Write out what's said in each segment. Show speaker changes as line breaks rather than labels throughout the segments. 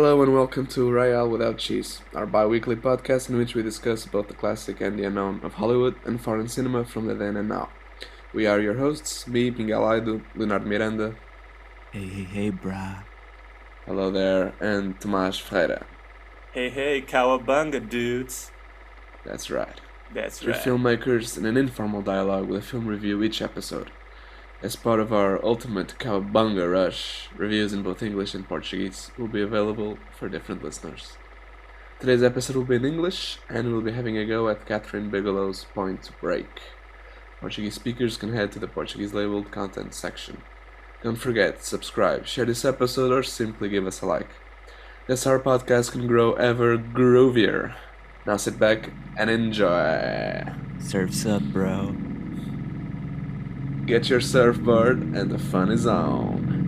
Hello and welcome to Royale Without Cheese, our bi-weekly podcast in which we discuss both the classic and the unknown of Hollywood and foreign cinema from the then and now. We are your hosts, me, Miguel Aido, Leonardo Miranda,
Hey, brah.
hello there, and Tomás Ferreira.
Hey, cowabunga, dudes.
That's right.
That's
Three
right.
filmmakers in an informal dialogue with a film review each episode. As part of our ultimate cowabunga rush, reviews in both English and Portuguese will be available for different listeners. Today's episode will be in English, and we'll be having a go at Kathryn Bigelow's Point Break. Portuguese speakers can head to the Portuguese labeled content section. Don't forget, subscribe, share this episode, or simply give us a like. That's how our podcast can grow ever groovier. Now sit back and enjoy.
Surf's up, bro.
Get your surfboard, and the fun is on.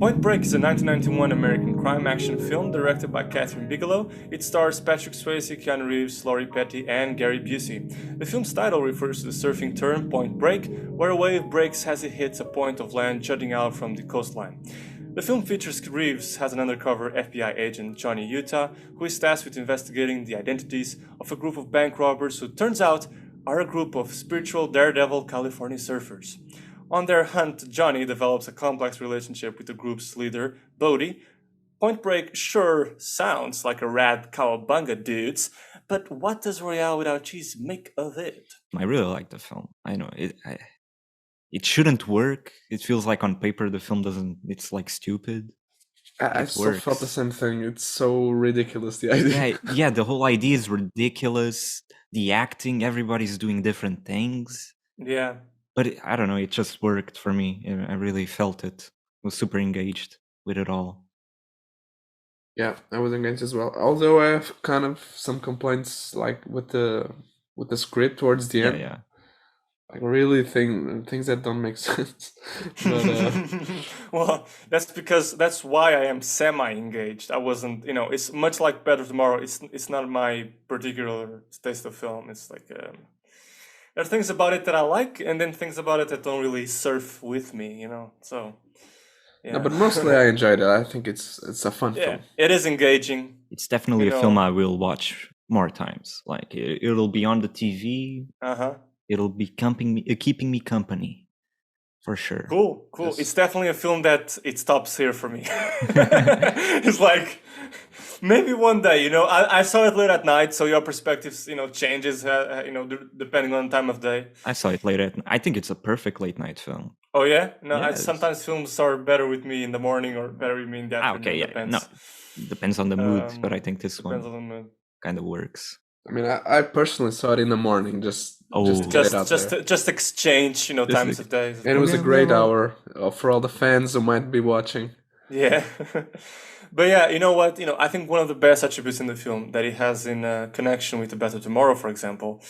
Point Break is a 1991 American crime action film directed by Kathryn Bigelow. It stars Patrick Swayze, Keanu Reeves, Laurie Petty, and Gary Busey. The film's title refers to the surfing term point break, where a wave breaks as it hits a point of land jutting out from the coastline. The film features Reeves as an undercover FBI agent, Johnny Utah, who is tasked with investigating the identities of a group of bank robbers who turns out are a group of spiritual daredevil California surfers. On their hunt, Johnny develops a complex relationship with the group's leader, Bodie. Point Break sure sounds like a rad cowabunga, dudes, but what does Royale Without Cheese make of it?
I really like the film. I know it shouldn't work. It feels like on paper the film doesn't. It's like stupid.
I
It
still felt the
works.
same thing. It's so ridiculous, the idea.
Yeah. The whole idea is ridiculous. The acting, everybody's doing different things.
Yeah.
But I don't know. It just worked for me. I really felt it. I was super engaged with it all.
Yeah, I was engaged as well. Although I have kind of some complaints, like with the script towards the end.
Yeah.
Like really things that don't make sense. But
Well, that's why I am semi-engaged. I wasn't, it's much like Better Tomorrow. It's not my particular taste of film. It's like there are things about it that I like, and then things about it that don't really surf with me. So yeah.
no, but mostly I enjoyed it. I think it's a fun
Yeah,
film.
it is engaging.
It's definitely a film I will watch more times. Like it'll be on the TV. It'll be keeping me company, for sure.
Cool.
Yes.
It's definitely a film that it stops here for me. It's like maybe one day, I saw it late at night, so your perspectives, changes, depending on the time of day.
I saw it late at night. I think it's a perfect late night film.
Oh yeah, no.
Yes.
Sometimes films are better with me in the morning or better with me in the afternoon.
Okay, yeah,
depends.
no, depends on the mood, but I think this one
on the mood.
kind of works.
I mean, I personally saw it in the morning, just to get it out there.
Just exchange, times of days.
And it was a great hour for all the fans who might be watching.
Yeah. But yeah, you know what? I think one of the best attributes in the film that it has in connection with The Better Tomorrow, for example,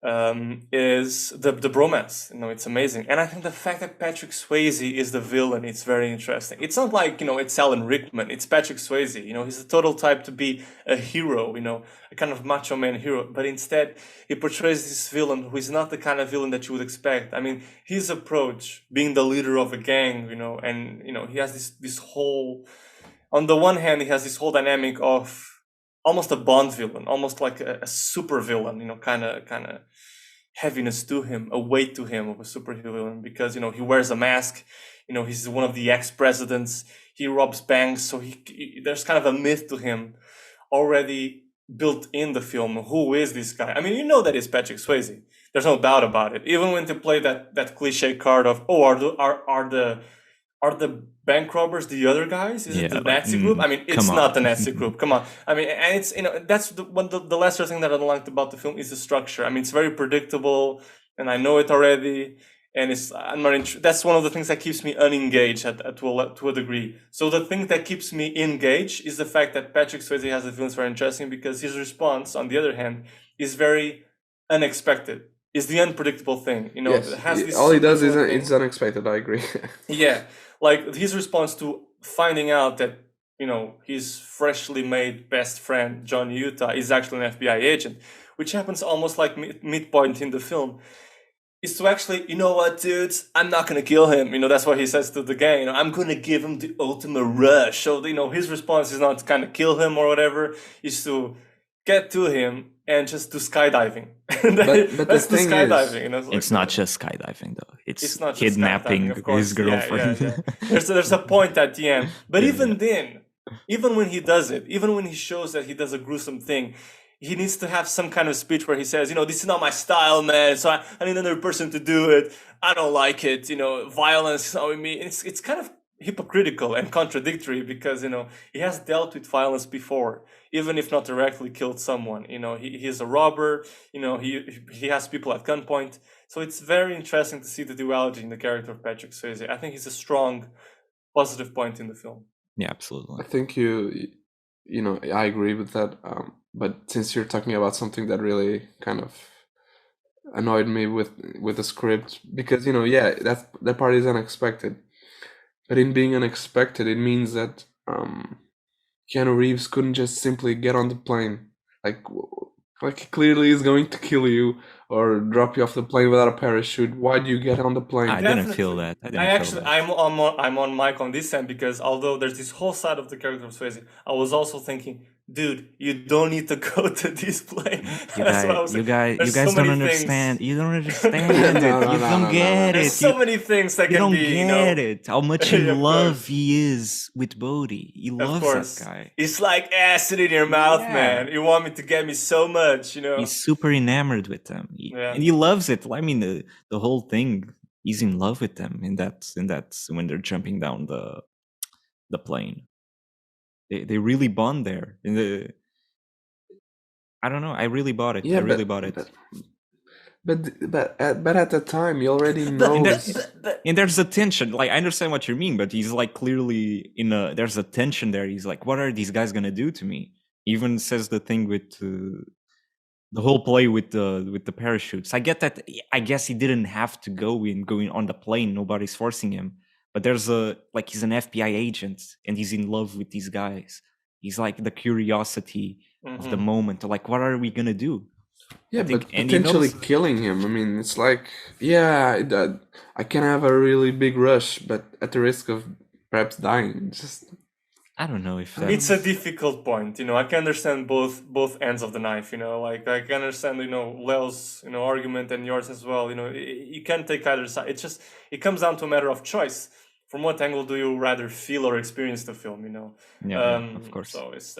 is the bromance. It's amazing. And I think the fact that Patrick Swayze is the villain, it's very interesting. It's not like, it's Alan Rickman. It's Patrick Swayze. He's the total type to be a hero, a kind of macho man hero. But instead, he portrays this villain who is not the kind of villain that you would expect. I mean, his approach, being the leader of a gang, and, he has this whole... On the one hand, he has this whole dynamic of almost a Bond villain, almost like a super villain, kind of heaviness to him, a weight to him of a super villain, because, he wears a mask, he's one of the ex-presidents, he robs banks, so there's kind of a myth to him already built in the film. Who is this guy? I mean, that it's Patrick Swayze. There's no doubt about it. Even when they play that cliche card of, are the bank robbers the other guys? Is it the Nazi group? I mean, it's not the Nazi group. Come on. I mean, and it's, that's the lesser thing that I don't like about the film is the structure. I mean, it's very predictable, and I know it already, and that's one of the things that keeps me unengaged to a degree. So the thing that keeps me engaged is the fact that Patrick Swayze has the film is very interesting, because his response, on the other hand, is very unexpected. is the unpredictable thing. You know,
Yes,
it has this
all he does is
supervillain thing.
it's unexpected. I agree.
Yeah, like his response to finding out that, you know, his freshly made best friend John Utah is actually an FBI agent, which happens almost like midpoint in the film, is to actually, you know what, dudes, I'm not gonna kill him. You know, that's what he says to the gang. You know, I'm gonna give him the ultimate rush. So, you know, his response is not to kind of kill him or whatever, is to get to him and just do skydiving.
But
Let's
the
do
thing
skydiving.
is,
You know,
It's not just skydiving though. It's
not just
kidnapping
skydiving, of course.
his girlfriend.
Yeah. There's a point at the end, but
Yeah,
even then, even when he does it, even when he shows that he does a gruesome thing, he needs to have some kind of speech where he says, you know, this is not my style, man. So I need another person to do it. I don't like it. You know, violence is not with me. It's kind of hypocritical and contradictory because, you know, he has dealt with violence before, even if not directly killed someone. You know, he's a robber. You know, he has people at gunpoint. So it's very interesting to see the duality in the character of Patrick Swayze. I think he's a strong positive point in the film.
Yeah, absolutely.
I think you know, I agree with that. But since you're talking about something that really kind of annoyed me with the script, because you know, yeah, that part is unexpected. But in being unexpected, it means that Keanu Reeves couldn't just simply get on the plane. Like he clearly is going to kill you or drop you off the plane without a parachute. Why do you get on the plane?
I didn't feel that.
I'm on mic on this end because although there's this whole side of the character of Swayze, I was also thinking, dude, you don't need to go to this plane.
You guys don't understand. You don't understand it. You don't get it.
There's so many things that
you
can
don't
be.
get it. How much in
Of
love
course.
he is with Bodhi. He loves that guy.
It's like acid in your mouth,
Yeah.
man. You want me to get me so much, you know.
He's super enamored with them,
Yeah.
and he loves it. I mean, the whole thing. He's in love with them in that when they're jumping down the plane. They really bond there. I don't know. I really bought it.
Yeah,
I really bought it.
But at the time, he already knows.
And there's a tension. Like I understand what you mean, but he's like clearly there's a tension there. He's like, what are these guys gonna do to me? He even says the thing with the whole play with the parachutes. I get that. I guess he didn't have to going on the plane. Nobody's forcing him. But there's he's an FBI agent and he's in love with these guys. He's like the curiosity of the moment. Like, what are we gonna do?
Yeah, but potentially killing him. I mean, it's like, yeah, I can have a really big rush, but at the risk of perhaps dying. Just
I don't know if
it's a difficult point. You know, I can understand both ends of the knife. You know, like I can understand, you know, Leo's, you know, argument and yours as well. You know, you can't take either side. It comes down to a matter of choice. From what angle do you rather feel or experience the film? You know,
yeah, of course.
So it's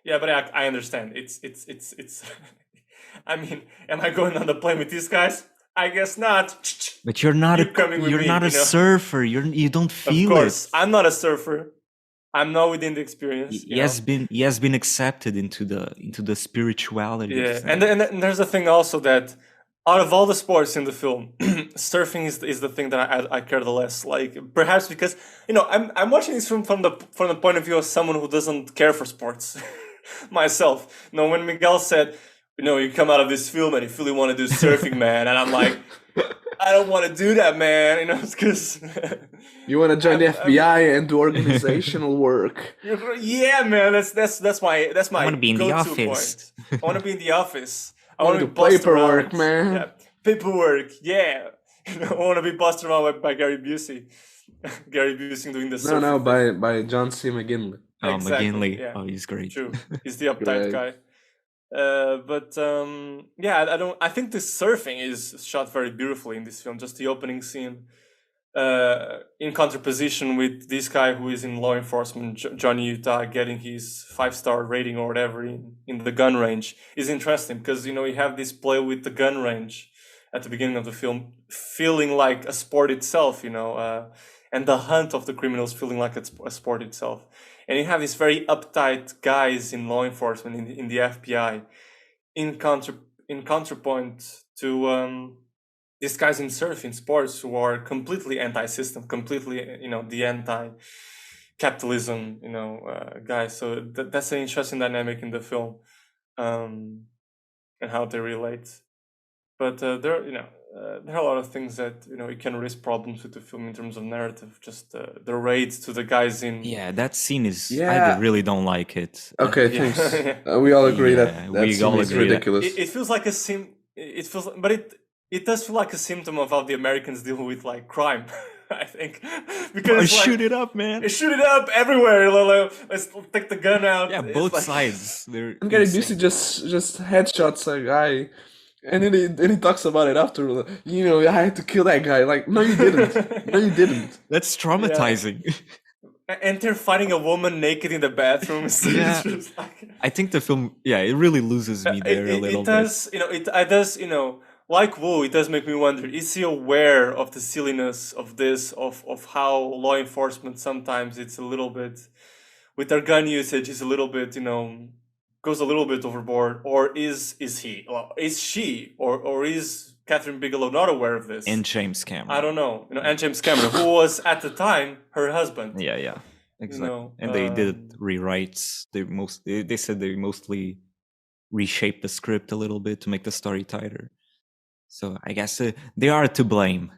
yeah, but I understand. It's I mean, am I going on the plane with these guys? I guess not.
But you're not a surfer. You don't feel it.
Of course, I'm not a surfer. I'm not within the experience.
He has been accepted into the spirituality.
Yeah, and there's a thing also that out of all the sports in the film, surfing is the thing that I care the less. Like perhaps because, you know, I'm watching this film from the point of view of someone who doesn't care for sports myself. You know, when Miguel said, you know, you come out of this film and you really want to do surfing, man, and I'm like, I don't want to do that, man. You know, it's because
you want to join the FBI and do organizational work.
Yeah, man. That's my
I want to be in the office.
Point. I want to be in the office. I
want to do paperwork, man.
Yeah, paperwork. Yeah, I want to be bossed around by Gary Busey. Gary Busey doing the surfing.
No, by John C. McGinley.
Oh,
exactly.
McGinley.
Yeah.
Oh, he's great.
True. He's the uptight guy. Yeah, I think the surfing is shot very beautifully in this film. Just the opening scene, in contraposition with this guy who is in law enforcement, Johnny Utah, getting his 5-star rating or whatever in the gun range is interesting because, you know, you have this play with the gun range at the beginning of the film, feeling like a sport itself, you know, and the hunt of the criminals feeling like a sport itself. And you have these very uptight guys in law enforcement, in the FBI, in counterpoint to these guys in surfing sports who are completely anti-system, completely, you know, the anti-capitalism, you know, guys. So that's an interesting dynamic in the film, and how they relate. But there are a lot of things that it can raise problems with the film in terms of narrative. Just the raids to the guys in.
Yeah, that scene is.
Yeah.
I really don't like it.
Okay,
Yeah.
thanks. We all agree
Yeah,
that
we
scene
all
is
agree that-
ridiculous.
It feels like it feels, but it does feel like a symptom of how the Americans deal with like crime. I think because it's
shoot
like,
it up, man.
shoot it up everywhere. Let's take the gun out.
Yeah,
It's
both
like-
sides. They're
And Gary
insane.
Busey just headshots a guy, and then he talks about it after. I had to kill that guy. Like, no, you didn't. No, you didn't.
That's traumatizing.
And they're fighting a woman naked in the bathroom. It's
Yeah.
just like,
I think the film, it really loses me there a little
it does, it does, like Wu, it does make me wonder, is he aware of the silliness of this, of how law enforcement sometimes it's a little bit, with their gun usage, is a little bit, goes a little bit overboard, or is he, is she, or is Kathryn Bigelow not aware of this?
bit. And James Cameron.
I don't know, and James Cameron, who was at the time her husband.
Yeah, exactly.
know,
And they did rewrites. They said they mostly reshaped the script a little bit to make the story tighter. So I guess they are to blame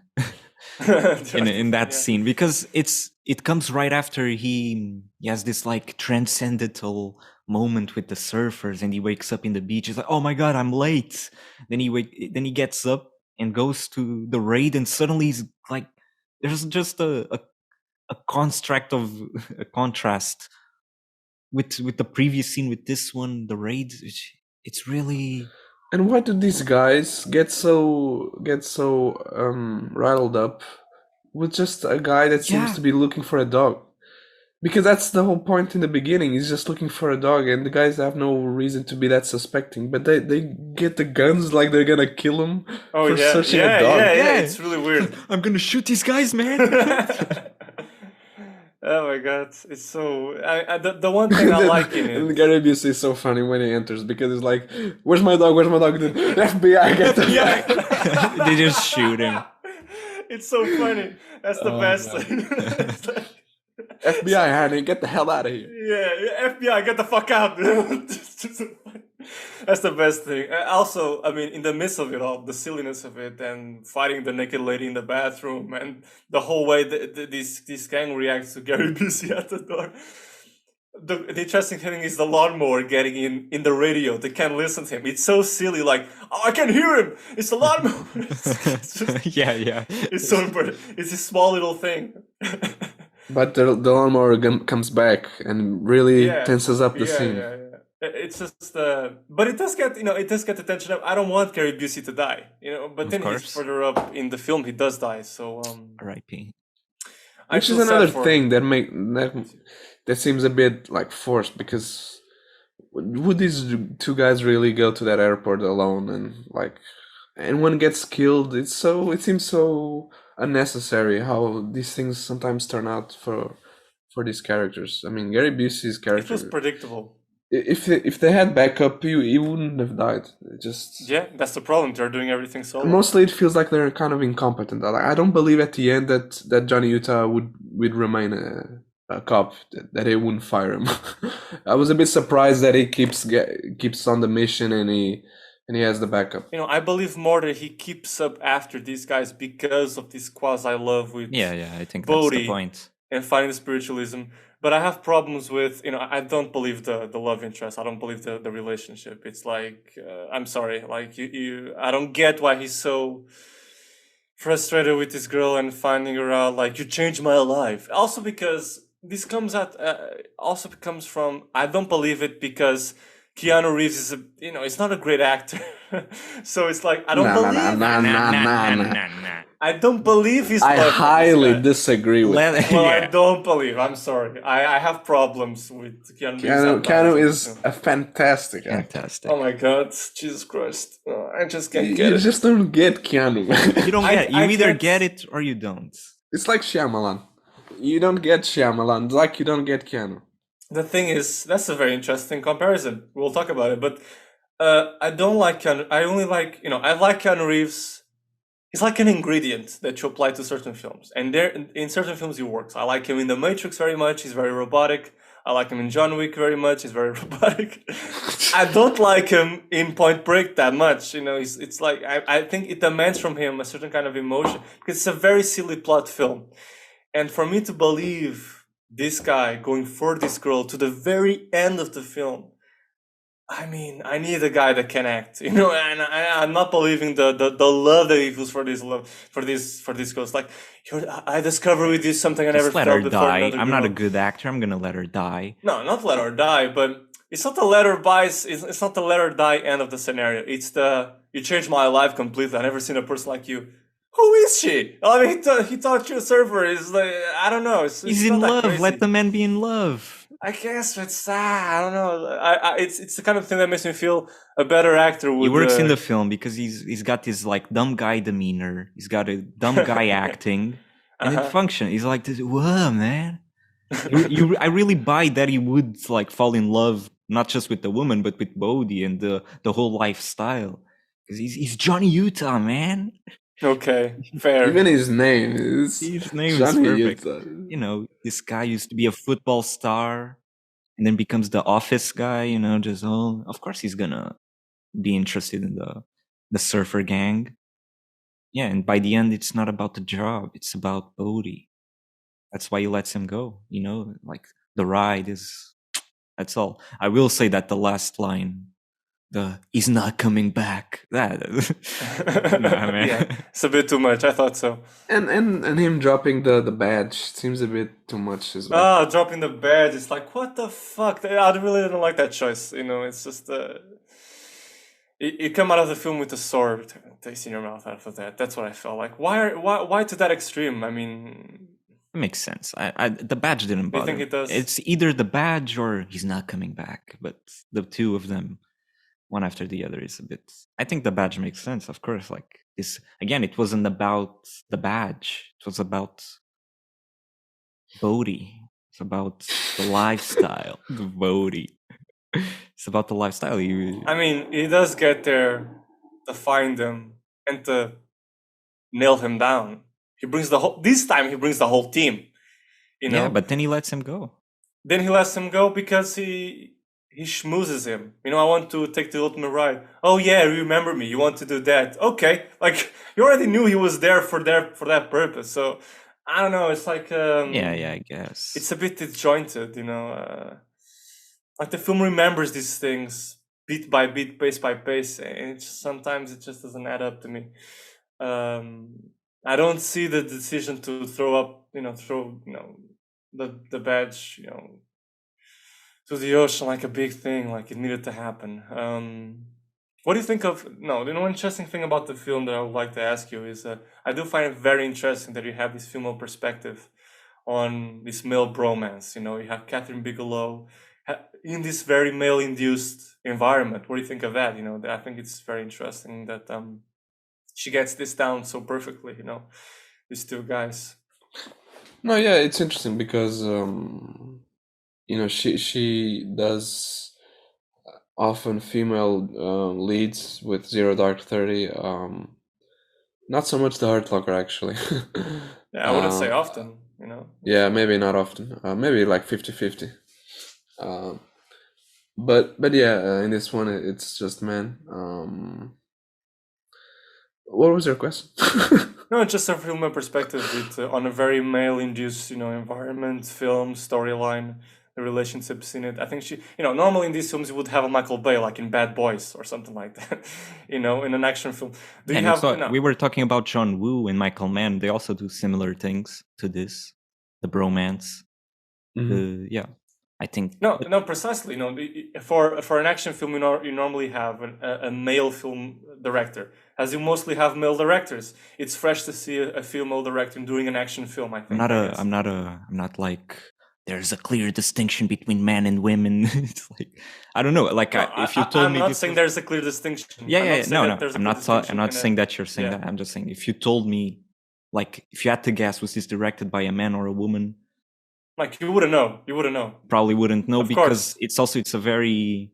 in that scene, because it comes right after he has this like transcendental moment with the surfers, and he wakes up in the beach. He's like, "Oh my god, I'm late." Then he gets up and goes to the raid, and suddenly he's like, there's just a construct of a contrast with the previous scene with this one, the raid. It's really.
And why do these guys get so riled up with just a guy that seems to be looking for a dog? Because that's the whole point in the beginning. He's just looking for a dog, and the guys have no reason to be that suspecting. But they get the guns like they're gonna kill him for searching a dog.
Yeah, it's really weird.
I'm gonna shoot these guys, man.
Oh my god, it's so. The one thing I like in
And
it.
Gary Busey is so funny when he enters, because it's like, "Where's my dog? Where's my dog?" The FBI get the guy.
They just shoot him.
It's so funny. That's the best thing. It's like,
FBI, honey, get the hell out of here.
yeah, FBI, get the fuck out. That's the best thing. Also, I mean, in the midst of it all, the silliness of it, and fighting the naked lady in the bathroom, and the whole way this gang reacts to Gary Busey at the door. The interesting thing is the lawnmower getting in the radio. They can't listen to him. It's so silly. Like, oh, I can hear him. It's the lawnmower. It's just,
Yeah.
it's so important. It's a small little thing.
But the lawnmower comes back and really tenses up the scene.
Yeah. It's just, but it does get, the tension up. I don't want Gary Busey to die, but
Of
then
course.
he's further up in the film, he does die. So,
R.I.P.
Which is another thing that seems a bit like forced, because would these two guys really go to that airport alone, and one gets killed? It seems so unnecessary how these things sometimes turn out for these characters. I mean, Gary Busey's
It
character,
feels predictable.
if they had backup, he wouldn't have died.
Yeah, that's the problem. They're doing everything solo.
Mostly it feels like they're kind of incompetent. I don't believe at the end that Johnny Utah would remain a cop, that he wouldn't fire him. I was a bit surprised that he keeps on the mission, and he has the backup.
I believe more that he keeps up after these guys because of this quasi love with
Yeah, I think that's the
Bodhi
point.
and finding the spiritualism. But I have problems with, I don't believe the love interest. I don't believe the relationship. It's like, I'm sorry, like I don't get why he's so frustrated with this girl and finding her out, like, you changed my life. Also because this comes from, I don't believe it because Keanu Reeves is it's not a great actor. So it's like, I don't believe.
Nah.
I don't believe he's.
I highly disagree with that.
Well, I don't believe. I'm sorry. I have problems with Keanu Reeves.
Keanu is a fantastic actor.
Fantastic.
Oh my god, Jesus Christ! I just can't
You
get it.
just don't get Keanu.
You don't get it. You
I
either
can't-
get it or you don't.
It's like Shyamalan. You don't get Shyamalan, like you don't get Keanu.
The thing is, that's a very interesting comparison. We'll talk about it, but I don't like Keanu. I only like, I like Keanu Reeves. He's like an ingredient that you apply to certain films, and there in certain films he works. I like him in The Matrix very much. He's very robotic. I like him in John Wick very much. He's very robotic. I don't like him in Point Break that much. It's like I think it demands from him a certain kind of emotion because it's a very silly plot film. And for me to believe this guy going for this girl to the very end of the film, I mean, I need a guy that can act, and I'm not believing the love that he feels for this girl. It's like, I discovered with you something I never
Just let
felt
her
before.
die.
Another
I'm
girl.
not a good actor. I'm gonna let her die.
No, not let her die, but it's not the let her die. It's not the let her die end of the scenario. It's the you changed my life completely. I've never seen a person like you. Who is she? I mean, he taught you a surfer. It's like, I don't know.
He's
not
in
that
love.
crazy.
Let the man be in love.
I guess it's I don't know. It's the kind of thing that makes me feel a better actor.
He works in the film because he's got this like dumb guy demeanor. He's got a dumb guy acting, and it functions. He's like this. Whoa, man! I really buy that he would like fall in love not just with the woman but with Bodhi and the whole lifestyle. Because he's Johnny Utah, man.
Okay, fair.
Even his name is
Johnny perfect. Utah. This guy used to be a football star and then becomes the office guy, just of course he's gonna be interested in the surfer gang. Yeah, and by the end it's not about the job, it's about Bodhi. That's why he lets him go, like the ride that's all. I will say that the last line, he's not coming back. That nah, man.
Yeah, it's a bit too much. I thought so.
And him dropping the badge seems a bit too much as well.
Dropping the badge. It's like, what the fuck? I really don't like that choice. It's just you come out of the film with a sword taste in your mouth after that. That's what I felt like. Why to that extreme? I mean,
it makes sense. The badge didn't bother.
You think it does?
It's either the badge or he's not coming back. But the two of them, one after the other, is a bit. I think the badge makes sense, of course. Like this again, it wasn't about the badge. It was about Bodhi. It's about the lifestyle. The Bodhi. It's about the lifestyle.
I mean, he does get there to find him and to nail him down. This time he brings the whole team.
Yeah, but then he lets him go.
Then he lets him go because he schmoozes him. I want to take the ultimate ride. Oh yeah, remember me. You want to do that? Okay, like you already knew he was there for that purpose. So I don't know. It's like
yeah, I guess
it's a bit disjointed. Like the film remembers these things beat by beat, pace by pace, and sometimes it just doesn't add up to me. I don't see the decision to throw the badge, to the ocean like a big thing, like it needed to happen. What do you think of? No, the interesting thing about the film that I would like to ask you is I do find it very interesting that you have this female perspective on this male bromance. You have Kathryn Bigelow in this very male-induced environment. What do you think of that? I think it's very interesting that she gets this down so perfectly. These two guys.
No, yeah, it's interesting because she does often female leads with Zero Dark 30. Not so much the Hurt Locker, actually.
Yeah, I wouldn't say often.
Yeah, maybe not often. Maybe like 50-50. But yeah, in this one it's just men. What was your question?
No, just a female perspective on a very male-induced, environment, film, storyline, the relationships in it. I think she, normally in these films you would have a Michael Bay, like in Bad Boys or something like that, in an action film.
We were talking about John Woo and Michael Mann. They also do similar things to this, the bromance.
Mm-hmm.
Yeah. I think
no, precisely. For an action film, you normally have a male film director, as you mostly have male directors. It's fresh to see a female director doing an action film. I think.
I'm not like there's a clear distinction between men and women. It's like I don't know. Like if you told me,
I'm not saying there's a clear distinction.
Yeah, no. I'm not saying that you're saying that. I'm just saying if you told me, like, if you had to guess, was this directed by a man or a woman?
Like you wouldn't know.
Probably wouldn't know because it's a very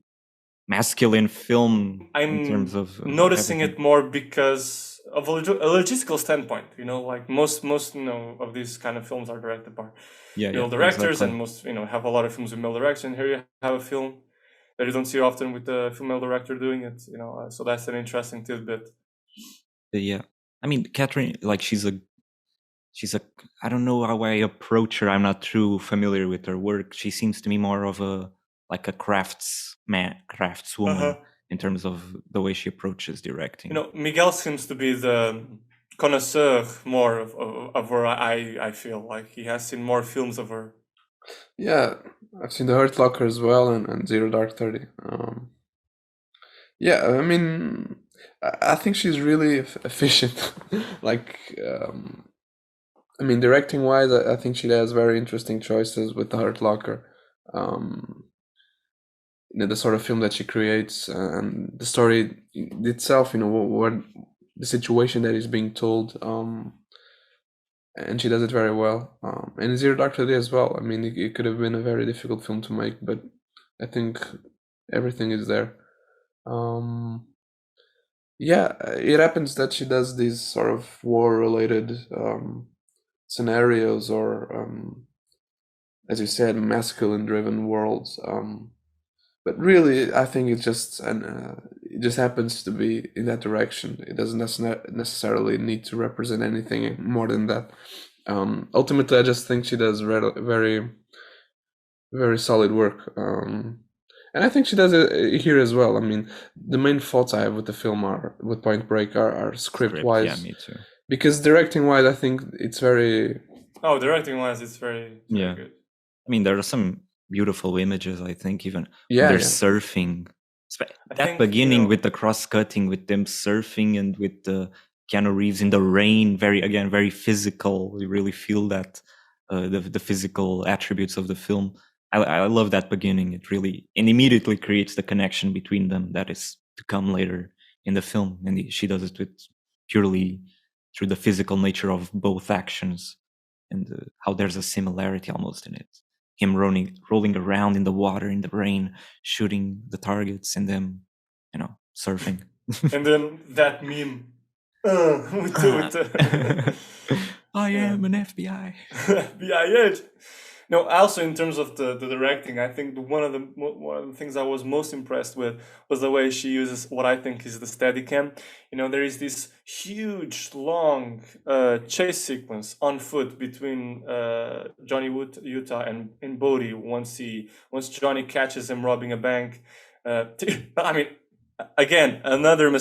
masculine film.
I'm
in terms of
noticing it more because of a logistical standpoint. Like most of these kind of films are directed by male directors,
exactly.
and most have a lot of films with male direction. Here you have a film that you don't see often with a female director doing it. So that's an interesting tidbit.
Yeah, I mean, Kathryn, like she's a. I don't know how I approach her. I'm not too familiar with her work. She seems to me more of a craftswoman in terms of the way she approaches directing.
Miguel seems to be the connoisseur more of her. I feel like he has seen more films of her.
Yeah, I've seen The Hurt Locker as well, and Zero Dark 30. Yeah, I mean, I think she's really efficient. Like, I mean, directing wise, I think she has very interesting choices with The Hurt Locker. The sort of film that she creates, and the story itself, what the situation that is being told, and she does it very well. And Zero Dark 30 as well. I mean, it could have been a very difficult film to make, but I think everything is there. Yeah, it happens that she does these sort of war-related scenarios, or as you said, masculine-driven worlds. But really, I think it just happens to be in that direction. It doesn't necessarily need to represent anything more than that. Ultimately, I just think she does very, very solid work. And I think she does it here as well. I mean, the main faults I have with the film with Point Break are script-wise.
Yeah, me too.
Because directing-wise, I think it's very...
Oh, directing-wise, it's very good.
I mean, there are some beautiful images, I think, even when they're surfing. That beginning with the cross-cutting, with them surfing, and with the Keanu Reeves in the rain, very physical. You really feel that, the physical attributes of the film. I love that beginning. It really and immediately creates the connection between them that is to come later in the film. And she does it with purely through the physical nature of both actions, and how there's a similarity almost in it. Him rolling around in the water, in the rain, shooting the targets, and them, surfing.
And then that meme.
I am an FBI.
FBI agent. No, also in terms of the directing, I think one of the things I was most impressed with was the way she uses what I think is the Steadicam. There is this huge, long chase sequence on foot between Johnny Utah and Bodhi once Johnny catches him robbing a bank. I mean, again, another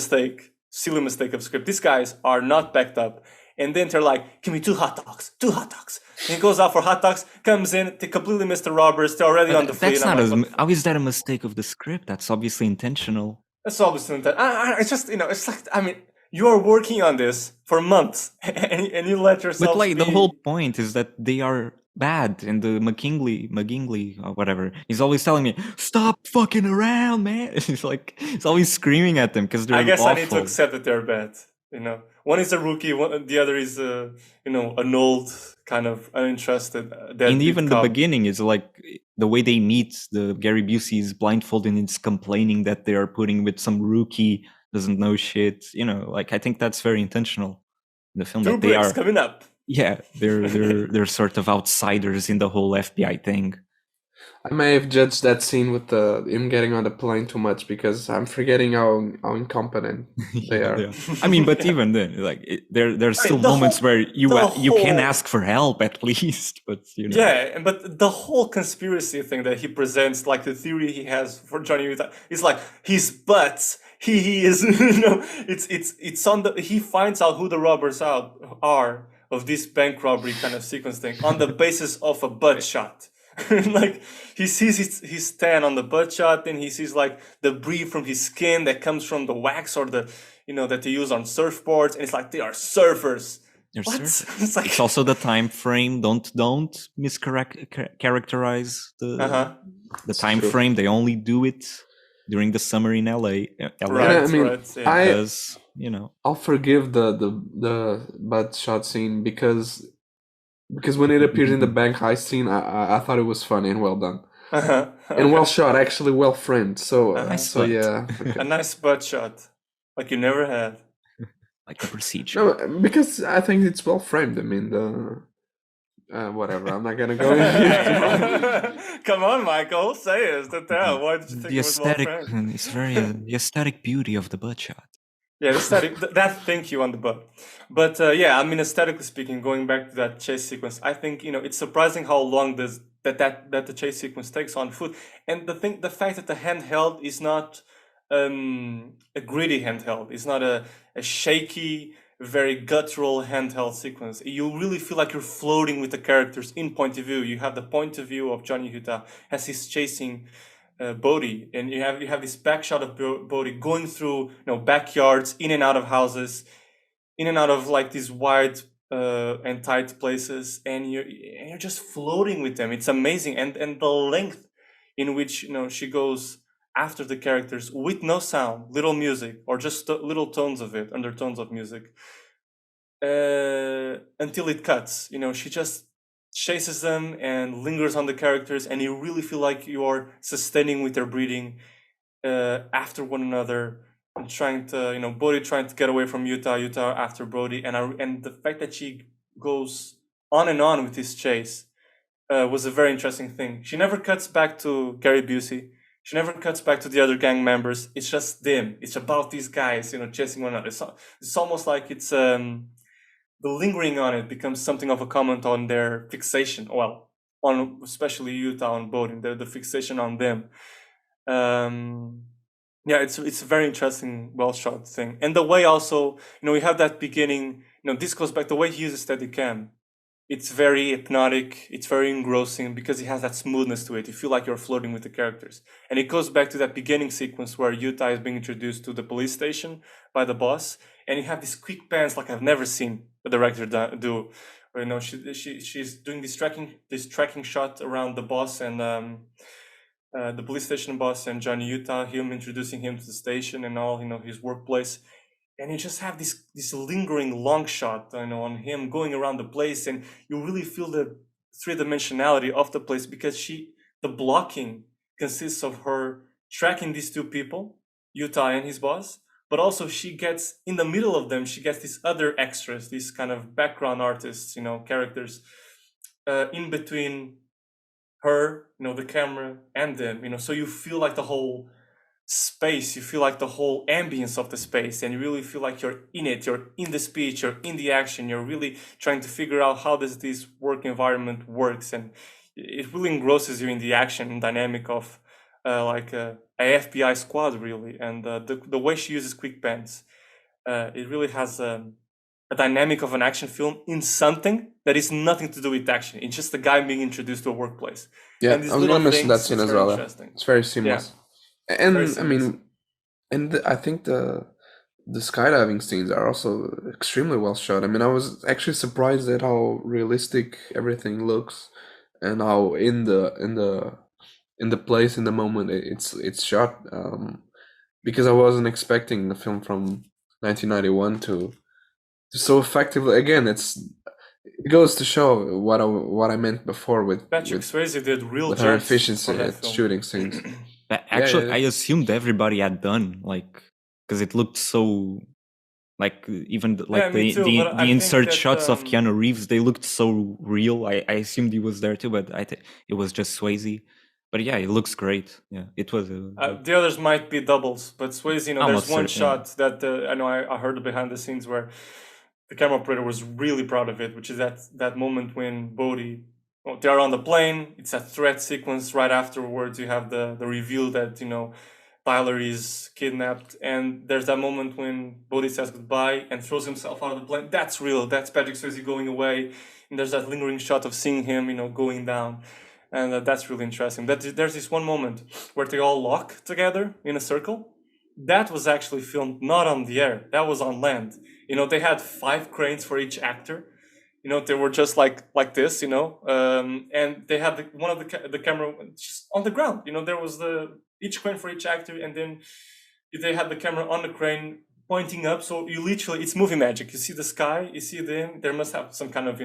silly mistake of script. These guys are not backed up. And then they're like, give me 2 hot dogs. And he goes out for hot dogs, comes in, they completely miss the robbers. They're already on the fleet.
How is that a mistake of the script? That's obviously intentional.
That's obviously intentional. It's just, it's like, I mean, you are working on this for months and you let yourself.
But the whole point is that they are bad, and the McGinley or whatever, he's always telling me, stop fucking around, man. He's always screaming at them because they're awful.
I need to accept that they're bad. One is a rookie, the other is an old kind of uninterested.
And even the beginning is like the way they meet. The Gary Busey is blindfolded and it's complaining that they are putting with some rookie doesn't know shit. I think that's very intentional in the film.
Two
that they are
coming up.
Yeah, they're sort of outsiders in the whole FBI thing.
I may have judged that scene with him getting on the plane too much because I'm forgetting how incompetent they are.
Yeah. I mean, but even then, there's still moments where you can ask for help at least, but
Yeah, but the whole conspiracy thing that he presents, like the theory he has for Johnny Utah, is like his butts. He is, it's on he finds out who the robbers are of this bank robbery kind of sequence thing on the basis of a butt shot. Like he sees his tan on the butt shot, then he sees like debris from his skin that comes from the wax or the that they use on surfboards, and it's like they are surfers.
It's also the time frame. Don't mischaracterize the time frame. They only do it during the summer in LA.
I'll forgive the butt shot scene because when it appears in the bank heist scene, I thought it was funny and well done. Okay. And well shot, actually well framed. So,
yeah. Okay. A nice butt shot, like you never had.
like a procedure.
No, because I think it's well framed. I mean, whatever. I'm not gonna go into.
Come on, Michael, say it. Tell. Why did you think
The
it was well
aesthetic,
framed?
it's very the aesthetic beauty of the butt shot.
Yeah, the aesthetic. That thank you on the butt. But yeah, I mean, aesthetically speaking, going back to that chase sequence, I think it's surprising how long that the chase sequence takes on foot, and the fact that the handheld is not a gritty handheld, it's not a shaky, very guttural handheld sequence. You really feel like you're floating with the characters in point of view. You have the point of view of Johnny Utah as he's chasing Bodhi, and you have this back shot of Bodhi going through backyards, in and out of houses, in and out of like these wide and tight places, and you're just floating with them. It's amazing, and the length in which she goes after the characters with no sound, little music, or just little tones of it, undertones of music, until it cuts. She just chases them and lingers on the characters, and you really feel like you are sustaining with their breathing after one another, and trying to Bodhi trying to get away from Utah after Bodhi, and the fact that she goes on and on with this chase was a very interesting thing. She never cuts back to Gary Busey. She never cuts back to the other gang members. It's just them. It's about these guys, chasing one another. It's almost like it's the lingering on it becomes something of a comment on their fixation. Well, on especially Utah and Bodhi, the fixation on them. Yeah, it's a very interesting, well shot thing, and the way also we have that beginning. This goes back the way he uses Steadicam. It's very hypnotic. It's very engrossing because it has that smoothness to it. You feel like you're floating with the characters, and it goes back to that beginning sequence where Utah is being introduced to the police station by the boss, and you have these quick pans like I've never seen a director do. Where, she's doing this tracking shot around the boss and the police station boss and Johnny Utah, him introducing him to the station and all, his workplace. And you just have this lingering long shot, on him going around the place, and you really feel the three-dimensionality of the place because the blocking consists of her tracking these two people, Utah and his boss, but also she gets in the middle of them. She gets these other extras, these kind of background artists, characters, in between her, the camera, and them. So you feel like the whole space, you feel like the whole ambience of the space, and you really feel like you're in it, you're in the speech, you're in the action, you're really trying to figure out how does this work environment works, and it really engrosses you in the action and dynamic of like a F.B.I. squad, really. And the way she uses quick pans, it really has a dynamic of an action film in something that is nothing to do with action. It's just a guy being introduced to a workplace.
Yeah,
and
I'm gonna mention that scene as well. It's very seamless. And I mean, I think the skydiving scenes are also extremely well shot. I mean, I was actually surprised at how realistic everything looks, and how in the place, in the moment it's shot. Because I wasn't expecting the film from 1991 to so effectively. Again, it goes to show what I meant before with
Patrick Swayze did real
with her efficiency at shooting scenes.
Actually, I assumed everybody had done, like, because it looked so, like, even like the insert shots of Keanu Reeves, they looked so real. I assumed he was there too, but it was just Swayze. But yeah, it looks great. Yeah, it was.
The others might be doubles, but Swayze, there's one shot that I know I heard behind the scenes where the camera operator was really proud of it, which is that moment when Bodhi, they are on the plane. It's a threat sequence. Right afterwards, you have the reveal that Tyler is kidnapped, and there's that moment when Bodhi says goodbye and throws himself out of the plane. That's real. That's Patrick Swayze going away, and there's that lingering shot of seeing him, going down, and that's really interesting. There's this one moment where they all lock together in a circle. That was actually filmed not on the air. That was on land. They had 5 cranes for each actor. They were just like this, and they had one of the camera just on the ground. There was each crane for each actor, and then they had the camera on the crane pointing up. So you literally, it's movie magic. You see the sky, you see them. There must have some kind of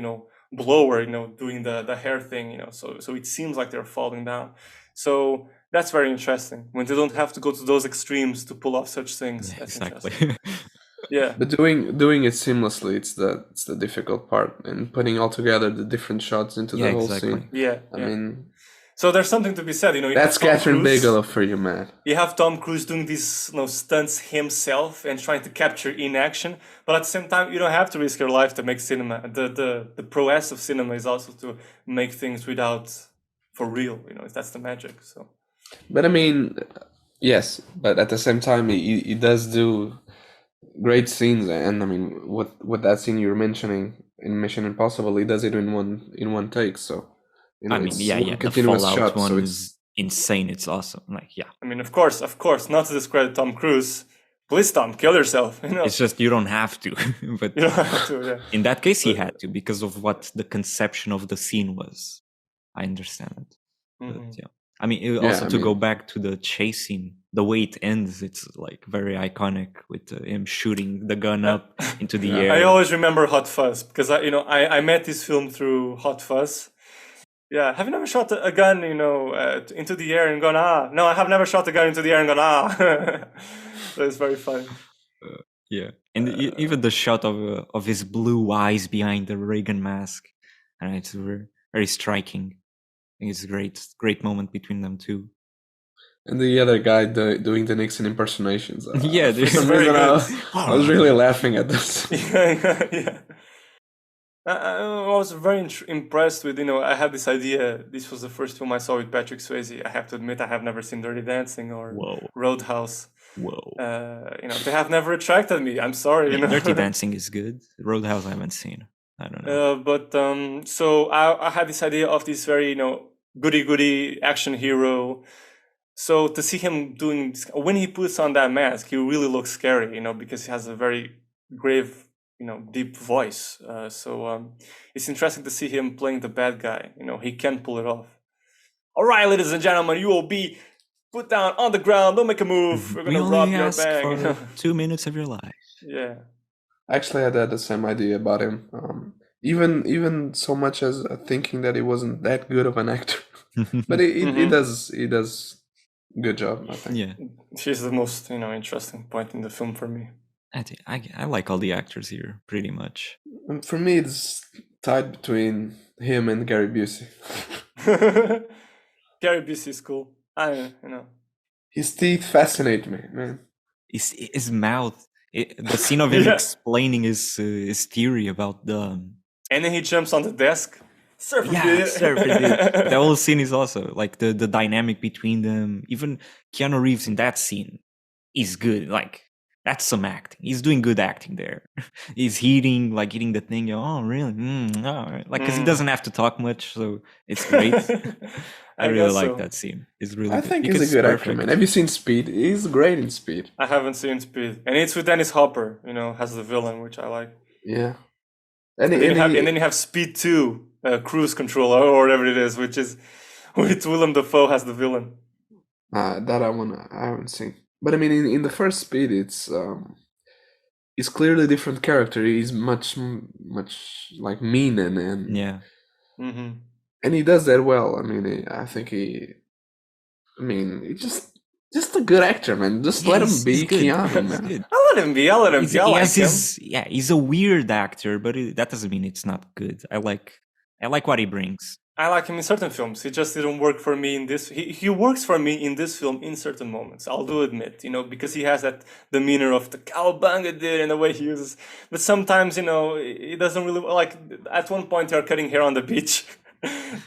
blower, doing the hair thing, So it seems like they're falling down. So that's very interesting when they don't have to go to those extremes to pull off such things.
Yeah,
that's
exactly.
interesting. Yeah.
But doing it seamlessly, it's the difficult part, and putting all together the different shots into
Yeah,
the whole
exactly.
scene.
Yeah.
I
yeah.
mean,
So there's something to be said. You know, you
that's
have Tom
Kathryn
Cruise.
Bigelow for you, man.
You have Tom Cruise doing these stunts himself and trying to capture in action, but at the same time, you don't have to risk your life to make cinema. The prowess of cinema is also to make things without for real. You know, that's the magic. So.
But I mean, yes, but at the same time, he does do great scenes, and I mean, with that scene you were mentioning in Mission Impossible, he does it in one take. So, you know,
I mean,
it's
yeah,
one
the
continuous
Fallout
shot.
one
So it's
is insane. It's awesome. Like, yeah,
I mean, of course, not to discredit Tom Cruise. Please, Tom, kill yourself. You know,
it's just you don't have to. But
you don't have to. Yeah.
in that case, he had to because of what the conception of the scene was. I understand it. But yeah, I mean, also to go back to the chase scene, the way it ends, it's like very iconic with him shooting the gun up into the air.
I always remember Hot Fuzz because I met this film through Hot Fuzz. Yeah, have you never shot a gun, into the air and gone No, I have never shot a gun into the air and gone So it's very funny.
Yeah, and even the shot of his blue eyes behind the Reagan mask, and it's very, very striking. I think it's a great moment between them two.
And the other guy doing the Nixon impersonations.
Yeah,
for some reason I was really laughing at this.
Yeah. I was very impressed with, I had this idea. This was the first film I saw with Patrick Swayze. I have to admit, I have never seen Dirty Dancing or Roadhouse.
Whoa.
They have never attracted me. I'm sorry.
Dirty Dancing is good. Roadhouse I haven't seen. I don't know.
So I had this idea of this very, goody action hero. So to see him doing this, when he puts on that mask, he really looks scary, because he has a very grave, deep voice. So it's interesting to see him playing the bad guy. He can pull it off. All right, ladies and gentlemen, you will be put down on the ground. Don't make a move. We're gonna rob your bank.
For 2 minutes of your life.
Yeah.
Actually, I had the same idea about him. Even so much as thinking that he wasn't that good of an actor, but he does good job, I think.
Yeah,
she's the most interesting point in the film for me.
I like all the actors here pretty much.
And for me, it's tied between him and Gary Busey.
Gary Busey is cool.
His teeth fascinate me, man.
His mouth. The scene of him explaining his theory about the.
And then he jumps on the desk. Surfer
dude. The whole scene is also like the dynamic between them. Even Keanu Reeves in that scene is good. Like, that's some acting. He's doing good acting there. He's eating the thing. Oh, really? All right. Like, because he doesn't have to talk much, so it's great. I really like that scene. It's really.
I think he's a good actor, man. Have you seen Speed? He's great in Speed.
I haven't seen Speed, and it's with Dennis Hopper. As the villain, which I like.
Yeah.
And then you have Speed 2, Cruise Control, or whatever it is, which is with Willem Dafoe as the villain.
That I haven't seen. But I mean, in the first Speed, it's clearly a different character. He's much like mean and
yeah.
Mm-hmm.
And he does that well. I mean, he's just a good actor, man. Just let him be Keanu, man.
I'll let him be.
He's a weird actor, but that doesn't mean it's not good. I like what he brings.
I like him in certain films. He just didn't work for me in this. He works for me in this film in certain moments. I'll do admit, because he has that demeanor of the cowabunga dude and the way he uses. But sometimes, he doesn't really like. At one point, they're cutting hair on the beach.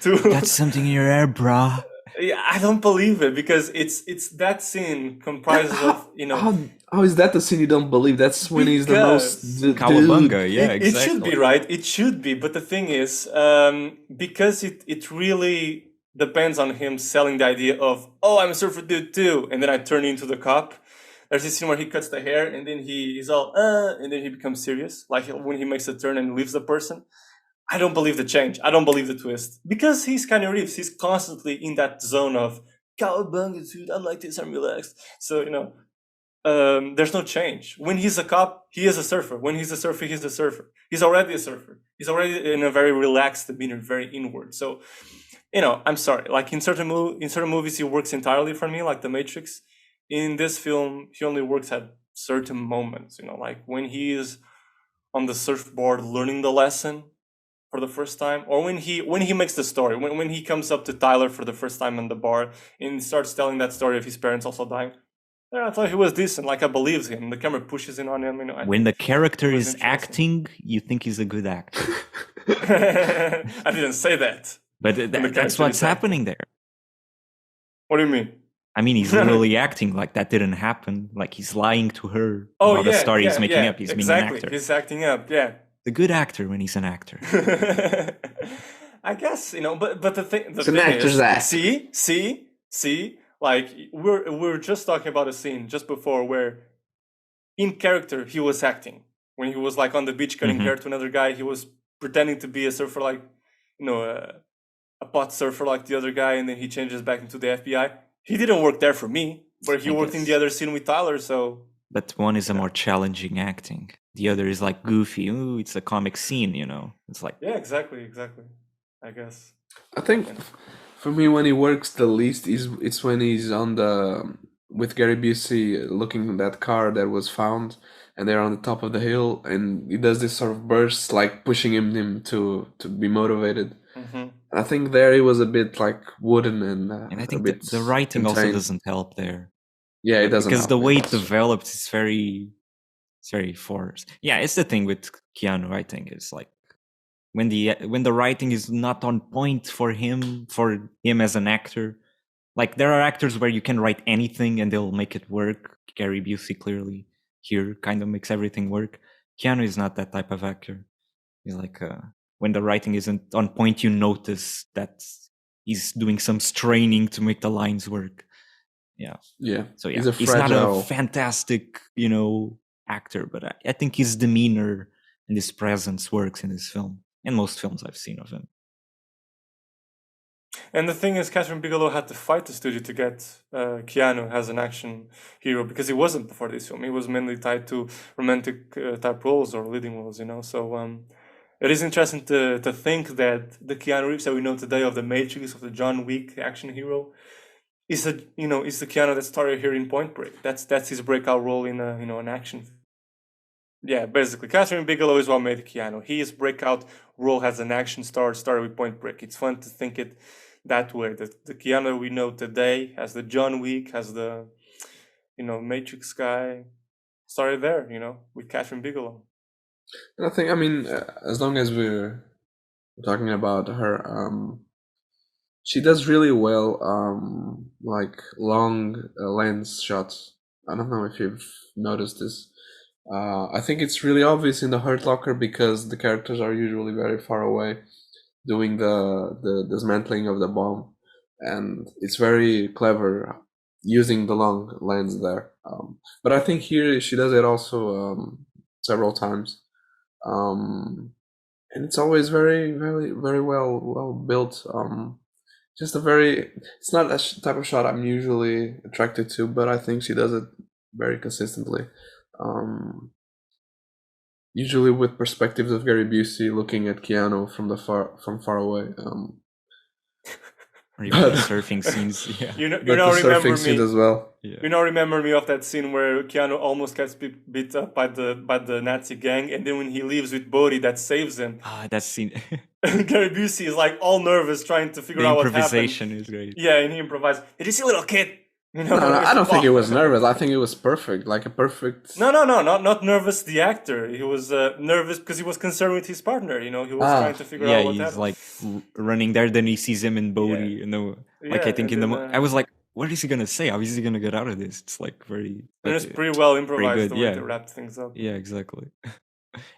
That's something in your hair, brah.
Yeah, I don't believe it because it's that scene comprises of
How is that the scene you don't believe? That's when he's the most
cowabunga. Yeah, exactly.
It should be right. It should be, but the thing is, because it really depends on him selling the idea of I'm a surfer dude too, and then I turn into the cop. There's this scene where he cuts the hair and then he's all and then he becomes serious, like when he makes a turn and leaves the person. I don't believe the change. I don't believe the twist. Because he's Keanu Reeves. He's constantly in that zone of cowabunga, dude. I'm like this. I'm relaxed. So, there's no change. When he's a cop, he is a surfer. When he's a surfer, he's a surfer. He's already a surfer. He's already in a very relaxed demeanor, very inward. So, I'm sorry. Like in certain movies, he works entirely for me, like The Matrix. In this film, he only works at certain moments, like when he is on the surfboard learning the lesson for the first time, or when he makes the story, when he comes up to Tyler for the first time in the bar and starts telling that story of his parents also dying. Yeah, I thought he was decent. Like, I believed him. The camera pushes in on him.
When the character is acting, you think he's a good actor.
I didn't say that.
But that's what's happening there.
What do you mean?
I mean, he's literally acting like that didn't happen. Like he's lying to her about the story he's making up. He's being an actor.
He's acting up, yeah.
The good actor when he's an actor.
I guess, but the thing
it's an actor's act.
See, like we're just talking about a scene just before where in character he was acting. When he was like on the beach cutting hair to another guy, he was pretending to be a surfer, like, a pot surfer like the other guy, and then he changes back into the FBI. He didn't work there for me, but he worked in the other scene with Tyler, so...
But one is a more challenging acting. The other is like goofy. Ooh, it's a comic scene, It's like...
Yeah, exactly. I guess.
I think for me, when he works the least, it's when he's on with Gary Busey looking at that car that was found, and they're on the top of the hill, and he does this sort of burst, like pushing him to be motivated.
Mm-hmm.
I think there he was a bit like wooden and
I think the writing also doesn't help there.
Yeah, it doesn't
because
help,
the way it develops is very forced. Yeah, it's the thing with Keanu. I think it's like when the writing is not on point for him as an actor. Like there are actors where you can write anything and they'll make it work. Gary Busey clearly here kind of makes everything work. Keanu is not that type of actor. He's like when the writing isn't on point, you notice that he's doing some straining to make the lines work. Yeah. So yeah, he's not a fantastic, actor, but I think his demeanor and his presence works in this film and most films I've seen of him.
And the thing is, Kathryn Bigelow had to fight the studio to get Keanu as an action hero, because he wasn't before this film. He was mainly tied to romantic type roles or leading roles, So it is interesting to think that the Keanu Reeves that we know today of the Matrix, of the John Wick action hero, is the Keanu that started here in Point Break. That's his breakout role in an action. Yeah, basically, Kathryn Bigelow is what made Keanu. His breakout role as an action star started with Point Break. It's fun to think it that way. That the Keanu we know today, as the John Wick, as the Matrix guy, started there. With Kathryn Bigelow.
I think, as long as we're talking about her, she does really well, like long lens shots. I don't know if you've noticed this. I think it's really obvious in the Hurt Locker because the characters are usually very far away doing the dismantling of the bomb, and it's very clever using the long lens there. But I think here she does it also several times. And it's always very, very, very well built. It's not a type of shot I'm usually attracted to, but I think she does it very consistently. Usually with perspectives of Gary Busey looking at Keanu from far away.
Or even the surfing scenes, yeah.
You remember me
scenes as well.
Yeah. Remember me of that scene where Keanu almost gets beat up by the Nazi gang, and then when he leaves with Bodhi, that saves him.
That scene.
Gary Busey is like all nervous, trying to figure out what happened. The
improvisation is great.
Yeah, and he improvised. Did you see little kid?
No, I don't think he was nervous. I think it was perfect, like a perfect.
No, not nervous. The actor, he was nervous because he was concerned with his partner. He was trying to figure out what happened.
Yeah, he's like running there. Then he sees him in Bodhi, I think I was like, what is he gonna say? How is he gonna get out of this? It's like very.
And it's pretty well improvised the way they wrapped things up.
Yeah, exactly.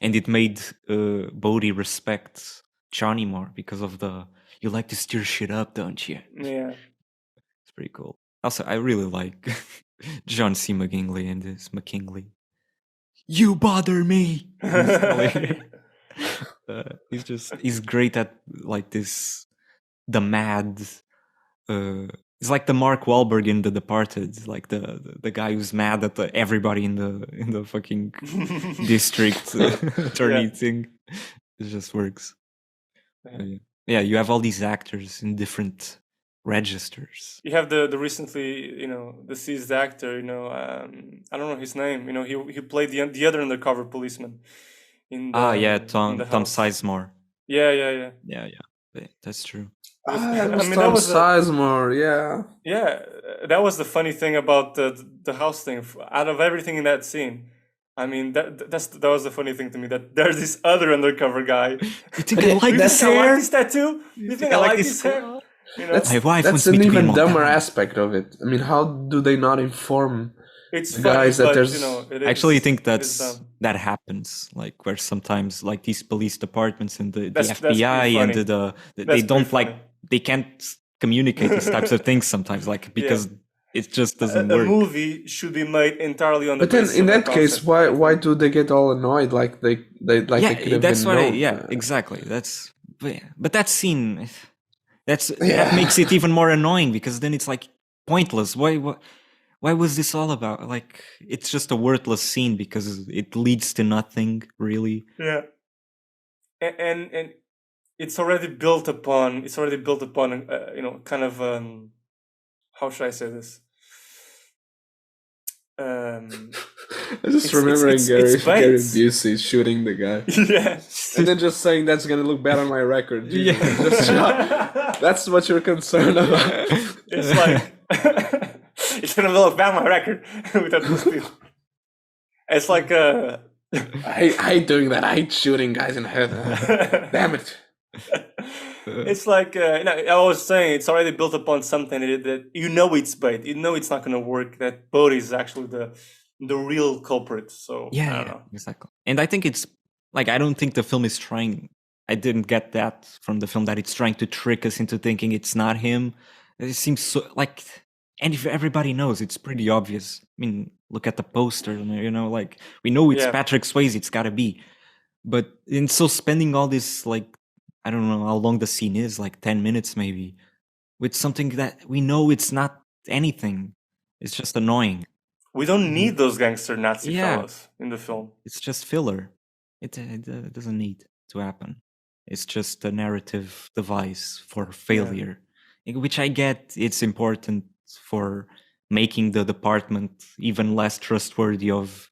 And it made Bodhi respect Johnny more because of you like to stir shit up, don't you?
Yeah,
it's pretty cool. Also, I really like John C. McGinley in this. McKinley. You bother me! He's great at like this, the mad, it's like the Mark Wahlberg in The Departed, like the guy who's mad at everybody in the fucking district attorney thing. It just works. Yeah, you have all these actors in different registers.
You have the recently deceased actor. I don't know his name. He played the other undercover policeman in the
Tom
house.
Sizemore.
Yeah.
That's true.
That was Tom Sizemore.
Yeah, that was the funny thing about the house thing. Out of everything in that scene, I mean, that was the funny thing to me, that there's this other undercover guy.
You think I like this hair?
I like this tattoo? You think I like this hair?
My wife
that's
wants
an
me to be
even
in
dumber
Montana.
aspect of it. I mean, how do they not inform
it's
the
funny,
guys that
but,
there's...
I actually think that happens, like where sometimes like these police departments and the FBI and they don't like, they can't communicate these types of things sometimes, like because it just doesn't work.
A movie should be made entirely on the
basis. But then in that case, why do they get all annoyed? Like they could have
that's
been
what
known.
Exactly. But that scene, that makes it even more annoying, because then it's like pointless. Why was this all about? Like, it's just a worthless scene because it leads to nothing really.
Yeah, and it's already built upon. Kind of how should I say this?
I'm just remembering Gary Busey shooting the guy.
Yeah.
And then just saying that's gonna look bad on my record. That's what you're concerned about.
It's like it's gonna look bad on my record without those people. It's like
I hate doing that. I hate shooting guys in the head. Damn it.
It's like I was saying, it's already built upon something that it's bait. It's not going to work. That Bodhi is actually the real culprit. So I don't know.
Exactly. And I think it's like, I don't think the film is trying. I didn't get that from the film, that it's trying to trick us into thinking it's not him. It seems so like, and if everybody knows, it's pretty obvious. I mean, look at the poster. Like we know it's Patrick Swayze. It's got to be. But in so spending all this, like, I don't know how long the scene is, like 10 minutes maybe, with something that we know it's not anything. It's just annoying.
We don't need those gangster Nazi fellas in the film.
It's just filler. It doesn't need to happen. It's just a narrative device for failure, which I get. It's important for making the department even less trustworthy of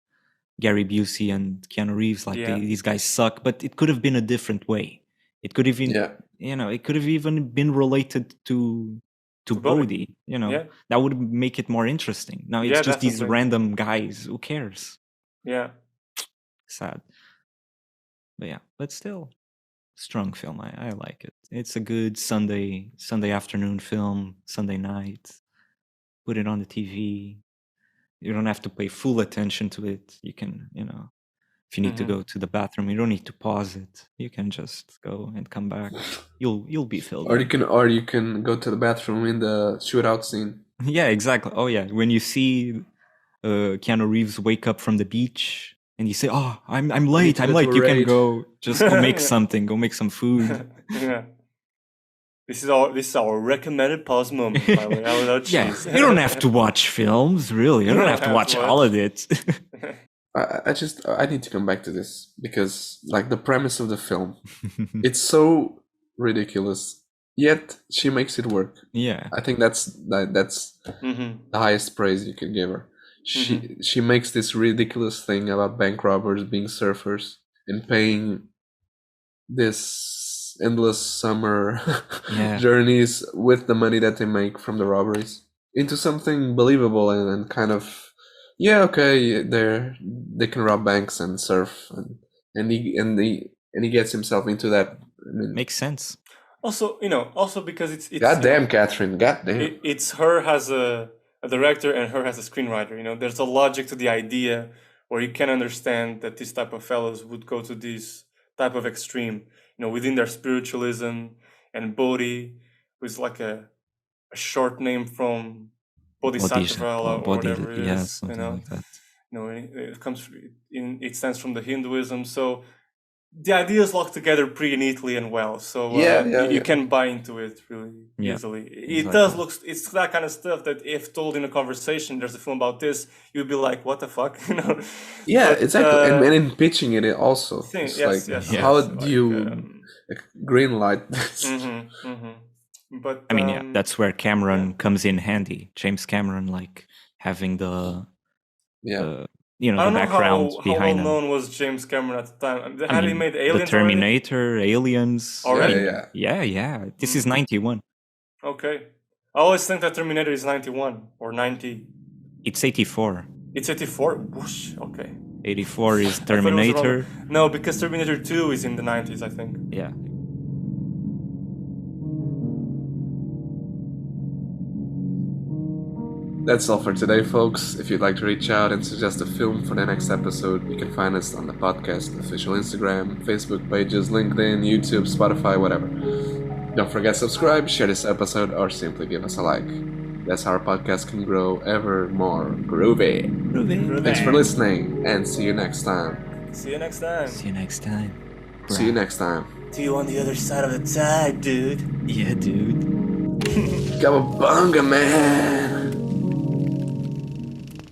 Gary Busey and Keanu Reeves. Like these guys suck, but it could have been a different way. It could have been, it could have even been related to Bodhi. That would make it more interesting. Now it's just these random guys. Who cares?
Yeah,
sad. But still, strong film. I like it. It's a good Sunday afternoon film. Sunday night. Put it on the TV. You don't have to pay full attention to it. You can, if you need to go to the bathroom, you don't need to pause it. You can just go and come back. You'll be filled.
Or you can go to the bathroom in the shootout scene.
Yeah, exactly. Oh yeah, when you see Keanu Reeves wake up from the beach and you say, "Oh, I'm late. I'm late." You can go make something. Go make some food.
Yeah. This is our recommended pause moment, by the way.
You don't have to watch films, really. You don't have to watch all of it.
I need to come back to this because, like, the premise of the film, it's so ridiculous, yet she makes it work.
Yeah,
I think that's the highest praise you can give her. She makes this ridiculous thing about bank robbers being surfers and paying this endless summer journeys with the money that they make from the robberies into something believable and kind of they can rob banks and surf and he gets himself into that. I mean,
makes sense.
Also, because it's
goddamn Kathryn, goddamn.
It's her as a director and her as a screenwriter. There's a logic to the idea where you can understand that this type of fellows would go to this type of extreme. Within their spiritualism, and Bodhi, who's like a short name from Bodhisattva or whatever it is.
Like that.
It comes it stands from the Hinduism. So the ideas lock together pretty neatly and well. So you can buy into it really easily. It does look. It's that kind of stuff that if told in a conversation, there's a film about this, you'd be like, "What the fuck?"
Yeah, but, exactly. And in pitching it also, how do you green light this?
But
I mean, yeah, that's where Cameron comes in handy. James Cameron, like having the
Yeah.
you know,
I
the
don't know
background
how well
behind him.
known was James Cameron at the time.
I
Had he
mean,
made
the
Aliens already?
Terminator, Aliens.
Already?
Yeah. This is 91.
Okay. I always think that Terminator is 91 or 90.
It's 84.
It's 84? Whoosh, okay.
84 is
I thought it was
Terminator.
around- No, because Terminator 2 is in the 90s, I think.
Yeah.
That's all for today, folks. If you'd like to reach out and suggest a film for the next episode, you can find us on the podcast official Instagram, Facebook pages, LinkedIn, YouTube, Spotify, whatever. Don't forget to subscribe, share this episode, or simply give us a like. That's how our podcast can grow ever more groovy. Thanks for listening, and see you next time.
See you next time.
See you next time.
See you next time.
See you on the other side of the tide, dude.
Yeah, dude.
Cowabunga, man!